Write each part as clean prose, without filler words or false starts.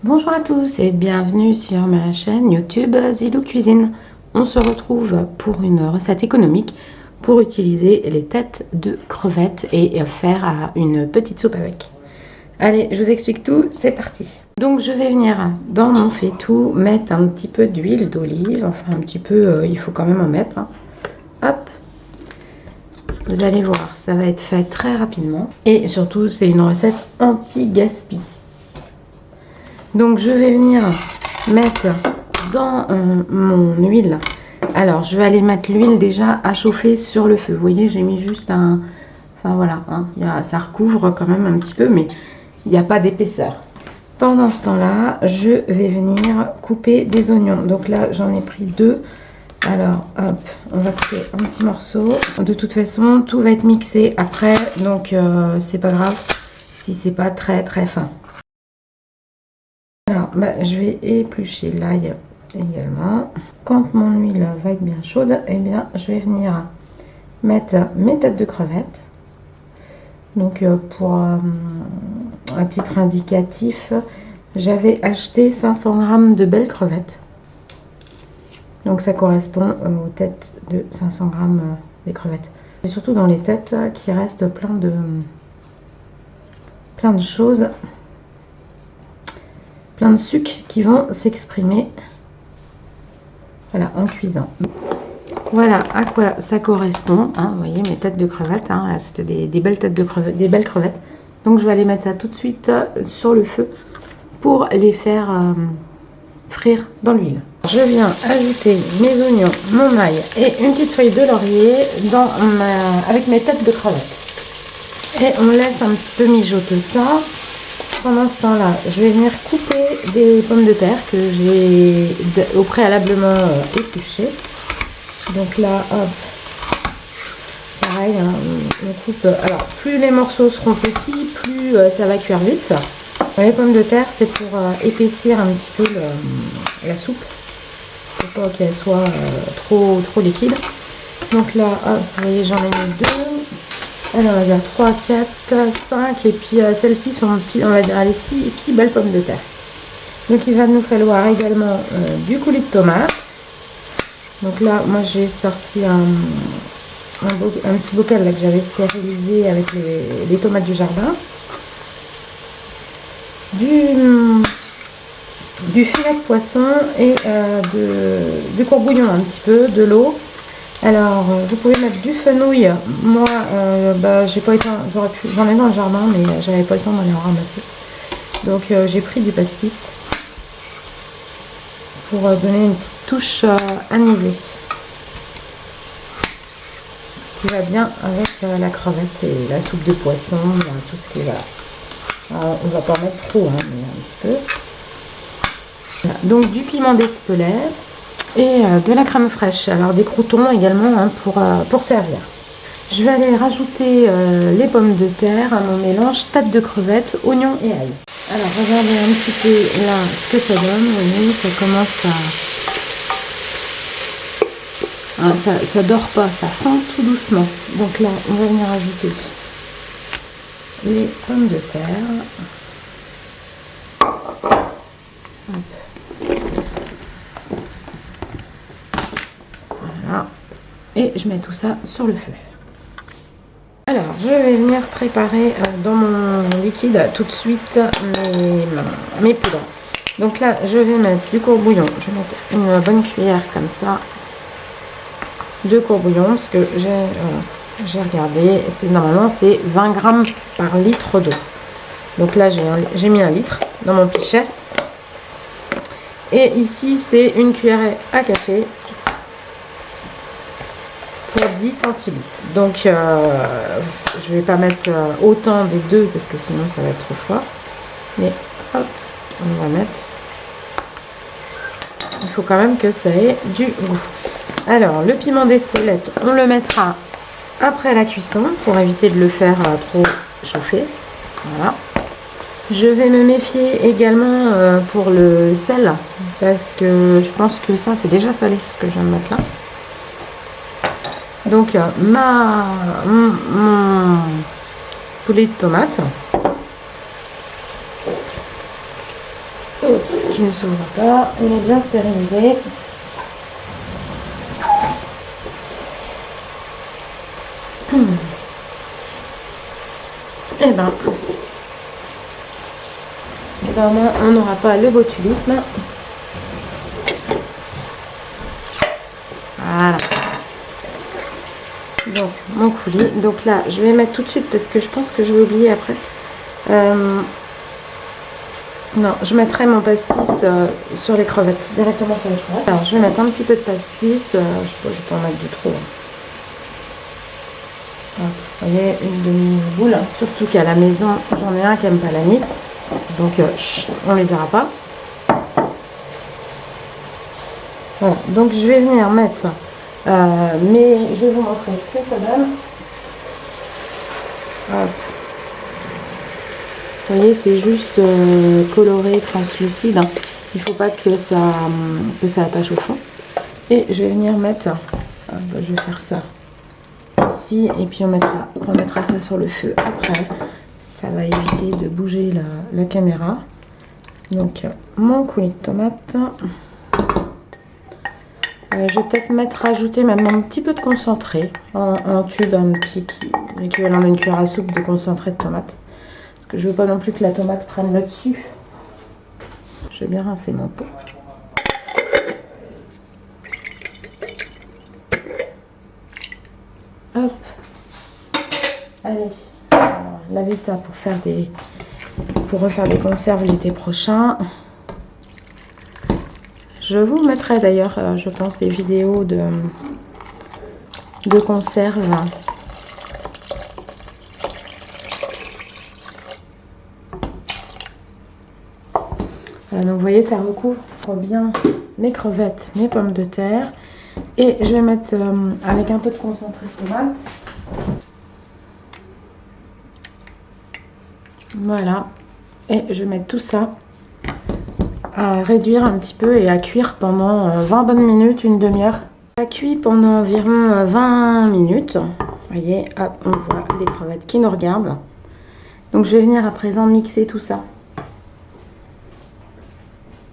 Bonjour à tous et bienvenue sur ma chaîne YouTube Zilou Cuisine. On se retrouve pour une recette économique pour utiliser les têtes de crevettes et faire une petite soupe avec. Allez, je vous explique tout, c'est parti. Donc je vais venir dans mon faitout mettre un petit peu d'huile d'olive, enfin un petit peu, il faut quand même en mettre. Hein. Hop, vous allez voir, ça va être fait très rapidement et surtout c'est une recette anti-gaspi. Donc je vais venir mettre dans mon huile. Alors je vais aller mettre l'huile déjà à chauffer sur le feu. Vous voyez, j'ai mis juste un... Enfin voilà, hein, ça recouvre quand même un petit peu, mais il n'y a pas d'épaisseur. Pendant ce temps-là, je vais venir couper des oignons. Donc là, j'en ai pris deux. Alors, hop, on va couper un petit morceau. De toute façon, tout va être mixé après, donc c'est pas grave si c'est pas très très fin. Alors, je vais éplucher l'ail également. Quand mon huile va être bien chaude, eh bien, je vais venir mettre mes têtes de crevettes. Donc, pour un titre indicatif, j'avais acheté 500 g de belles crevettes. Donc, ça correspond aux têtes de 500 g des crevettes. C'est surtout dans les têtes qui restent plein de choses. Plein de sucres qui vont s'exprimer voilà, en cuisant. Voilà à quoi ça correspond. Hein, vous voyez mes têtes de crevettes. Hein, c'était des belles têtes de crevettes, des belles crevettes. Donc je vais aller mettre ça tout de suite sur le feu pour les faire frire dans l'huile. Je viens ajouter mes oignons, mon ail et une petite feuille de laurier avec mes têtes de crevettes. Et on laisse un petit peu mijoter ça. Pendant ce temps-là, je vais venir couper des pommes de terre que j'ai au préalablement épluchées. Donc là, hop, pareil, hein, on coupe. Alors, plus les morceaux seront petits, plus ça va cuire vite. Les pommes de terre, c'est pour épaissir un petit peu la soupe, pour pas qu'elle soit trop liquide. Donc là, hop, vous voyez, j'en ai mis deux. Alors, on va dire 3, 4, 5. Et puis, celles-ci sont petites, on va dire, allez, 6 belles pommes de terre. Donc, il va nous falloir également du coulis de tomate. Donc là, moi, j'ai sorti un petit bocal là, que j'avais stérilisé avec les tomates du jardin. Du filet de poisson et du courbouillon un petit peu, de l'eau. Alors, vous pouvez mettre du fenouil. Moi, j'ai pas eu le temps, j'en ai dans le jardin, mais j'avais pas le temps d'aller en ramasser. Donc, j'ai pris du pastis pour donner une petite touche anisée qui va bien avec la crevette et la soupe de poisson, tout ce qui est là. Alors, on va pas en mettre trop, hein, mais un petit peu. Voilà. Donc, du piment d'Espelette. Et de la crème fraîche, alors des croûtons également hein, pour servir. Je vais aller rajouter les pommes de terre à mon mélange tête de crevettes, oignons et ail. Alors regardez un petit peu là ce que ça donne, vous voyez, ça commence à... ça dort pas, ça fond tout doucement. Donc là, on va venir ajouter les pommes de terre. Hop. Voilà. Et je mets tout ça sur le feu. Alors, je vais venir préparer dans mon liquide tout de suite mes poudres. Donc là, je vais mettre du courbouillon. Je vais mettre une bonne cuillère comme ça de courbouillon parce que j'ai regardé. Normalement, c'est 20 g par litre d'eau. Donc là, j'ai mis 1 litre dans mon pichet. Et ici, c'est une cuillerée à café pour 10 centilitres. Donc, je vais pas mettre autant des deux parce que sinon ça va être trop fort. Mais hop, on va mettre. Il faut quand même que ça ait du goût. Alors, le piment d'Espelette, on le mettra après la cuisson pour éviter de le faire trop chauffer. Voilà. Je vais me méfier également pour le sel parce que je pense que ça c'est déjà salé ce que je viens de mettre là. Donc mon poulet de tomate Oups, qui ne s'ouvre pas. Il est bien stérilisé. Et ben, évidemment, on n'aura pas le botulisme. Voilà. Donc, mon coulis. Donc là, je vais mettre tout de suite parce que je pense que je vais oublier après. Non, je mettrai mon pastis sur les crevettes, directement sur les crevettes. Alors, je vais mettre un petit peu de pastis. Je vais pas en mettre du trop. Vous voyez, une demi-boule. Surtout qu'à la maison, j'en ai un qui n'aime pas l'anis. Donc, on ne les dira pas. Voilà, donc je vais venir mettre, mais je vais vous montrer ce que ça donne. Hop. Vous voyez, c'est juste coloré, translucide. Il ne faut pas que ça attache au fond. Et je vais venir mettre, je vais faire ça ici, et puis on mettra ça sur le feu après. Ça va éviter de bouger la caméra. Donc, mon coulis de tomate. Je vais peut-être rajouter même un petit peu de concentré en tube, un petit l'équivalent d'une cuillère à soupe de concentré de tomate. Parce que je veux pas non plus que la tomate prenne le dessus. Je vais bien rincer mon pot. Hop. Allez. Alors, laver ça pour refaire des conserves l'été prochain. Je vous mettrai d'ailleurs, je pense, des vidéos de conserve. Voilà, donc vous voyez, ça recouvre bien mes crevettes, mes pommes de terre. Et je vais mettre avec un peu de concentré de tomate. Voilà. Et je vais mettre tout ça à réduire un petit peu et à cuire pendant 20 bonnes minutes, une demi-heure. Ça cuit pendant environ 20 minutes. Vous voyez, hop, on voit les crevettes qui nous regardent. Donc je vais venir à présent mixer tout ça.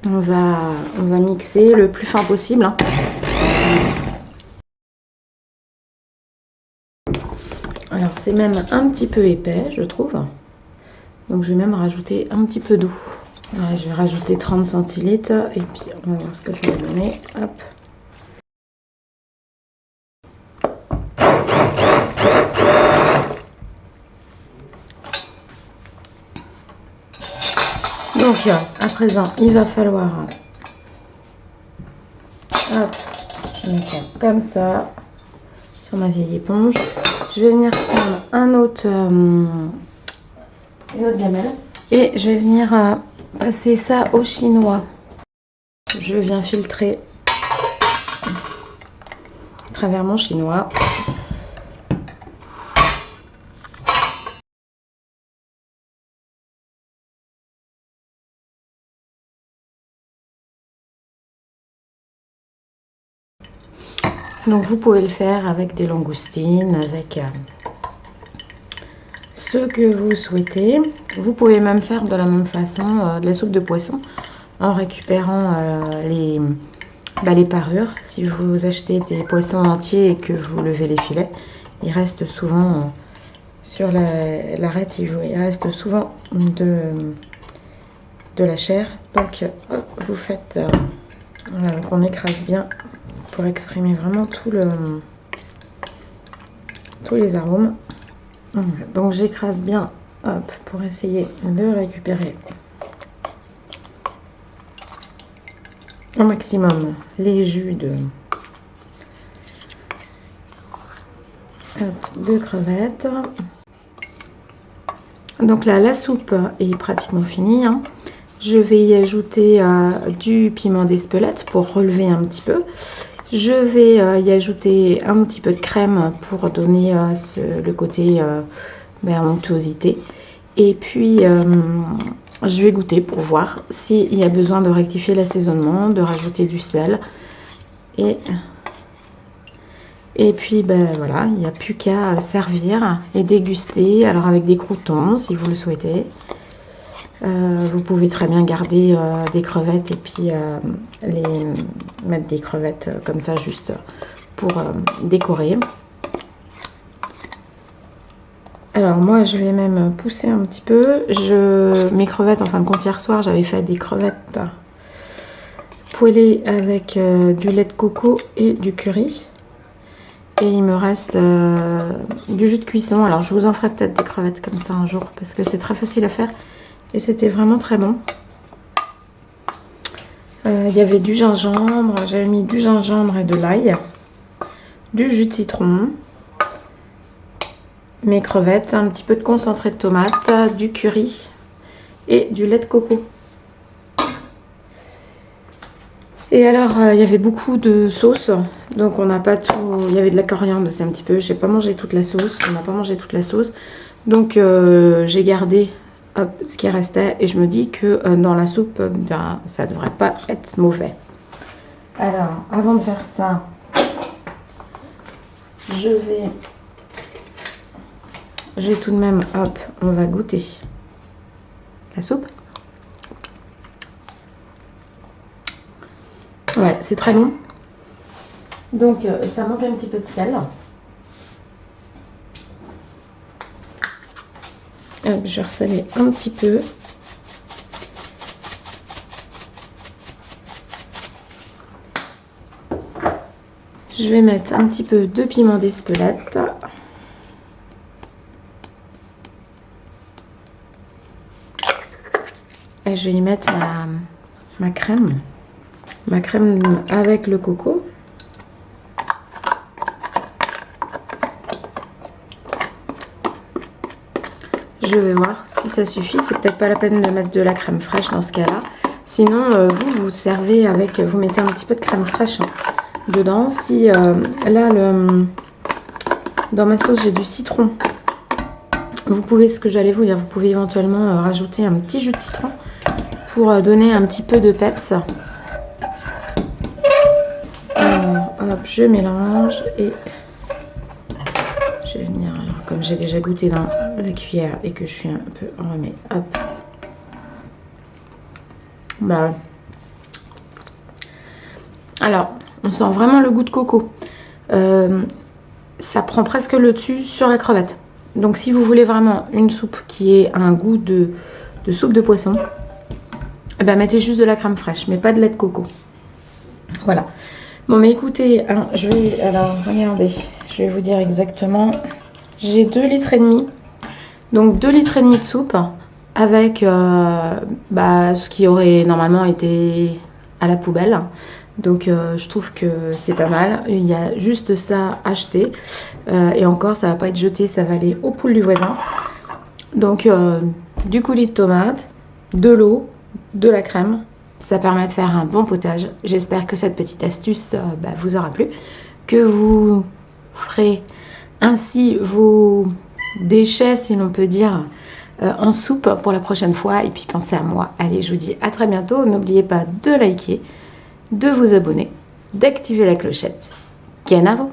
On va mixer le plus fin possible. Hein. Alors c'est même un petit peu épais, je trouve. Donc je vais même rajouter un petit peu d'eau. Je vais rajouter 30 centilitres et puis on va voir ce que ça va donner. Hop. Donc à présent, il va falloir mettre ça comme ça sur ma vieille éponge. Je vais venir prendre une autre gamelle et je vais venir passer ça au chinois. Je viens filtrer à travers mon chinois. Donc vous pouvez le faire avec des langoustines, avec ce que vous souhaitez. Vous pouvez même faire de la même façon de la soupe de poisson en récupérant les parures. Si vous achetez des poissons entiers et que vous levez les filets, il reste souvent sur l'arête, il reste souvent de la chair. Donc hop, vous faites, voilà, donc on écrase bien pour exprimer vraiment tous les arômes. Donc j'écrase bien, hop, pour essayer de récupérer au maximum les jus de crevettes. Donc là, la soupe est pratiquement finie. Hein. Je vais y ajouter du piment d'Espelette pour relever un petit peu. Je vais y ajouter un petit peu de crème pour donner le côté onctuosité. Et puis, je vais goûter pour voir s'il y a besoin de rectifier l'assaisonnement, de rajouter du sel. Et puis, voilà, il n'y a plus qu'à servir et déguster. Alors, avec des croûtons, si vous le souhaitez. Vous pouvez très bien garder des crevettes et puis mettre des crevettes comme ça juste pour décorer. Alors moi je vais même pousser un petit peu. Mes crevettes, en fin de compte, hier soir j'avais fait des crevettes poêlées avec du lait de coco et du curry. Et il me reste du jus de cuisson. Alors je vous en ferai peut-être des crevettes comme ça un jour parce que c'est très facile à faire. Et c'était vraiment très bon. Il y avait du gingembre, j'avais mis du gingembre et de l'ail, du jus de citron, mes crevettes, un petit peu de concentré de tomate, du curry et du lait de coco. Et alors il y avait beaucoup de sauce, donc on n'a pas tout. Il y avait de la coriandre aussi un petit peu. J'ai pas mangé toute la sauce, on n'a pas mangé toute la sauce, donc j'ai gardé ce qui restait et je me dis que dans la soupe, ben, ça devrait pas être mauvais. Alors avant de faire ça, je vais tout de même, hop, on va goûter la soupe. Ouais, c'est très bon. Donc ça manque un petit peu de sel. Hop, je vais ressaler un petit peu. Je vais mettre un petit peu de piment d'Espelette. Et je vais y mettre ma crème. Ma crème avec le coco. Je vais voir si ça suffit. C'est peut-être pas la peine de mettre de la crème fraîche dans ce cas-là. Sinon, vous servez avec, vous mettez un petit peu de crème fraîche dedans. Si là, dans ma sauce, j'ai du citron. Vous pouvez, ce que j'allais vous dire, vous pouvez éventuellement rajouter un petit jus de citron pour donner un petit peu de peps. Alors, hop, je mélange et je vais venir, alors comme j'ai déjà goûté dans la cuillère et que je suis un peu enrhumée, hop. Bah, alors, on sent vraiment le goût de coco. Ça prend presque le dessus sur la crevette. Donc si vous voulez vraiment une soupe qui ait un goût de soupe de poisson, eh ben, mettez juste de la crème fraîche, mais pas de lait de coco. Voilà. Bon, mais écoutez, hein, alors regardez, je vais vous dire exactement. J'ai 2,5 litres. Donc 2,5 litres de soupe avec ce qui aurait normalement été à la poubelle. Donc je trouve que c'est pas mal. Il y a juste ça à acheter. Et encore, ça va pas être jeté, ça va aller aux poules du voisin. Donc du coulis de tomate, de l'eau, de la crème. Ça permet de faire un bon potage. J'espère que cette petite astuce vous aura plu. Que vous ferez ainsi vos déchets, si l'on peut dire, en soupe pour la prochaine fois. Et puis pensez à moi. Allez, je vous dis à très bientôt. N'oubliez pas de liker, de vous abonner, d'activer la clochette. Kenavo!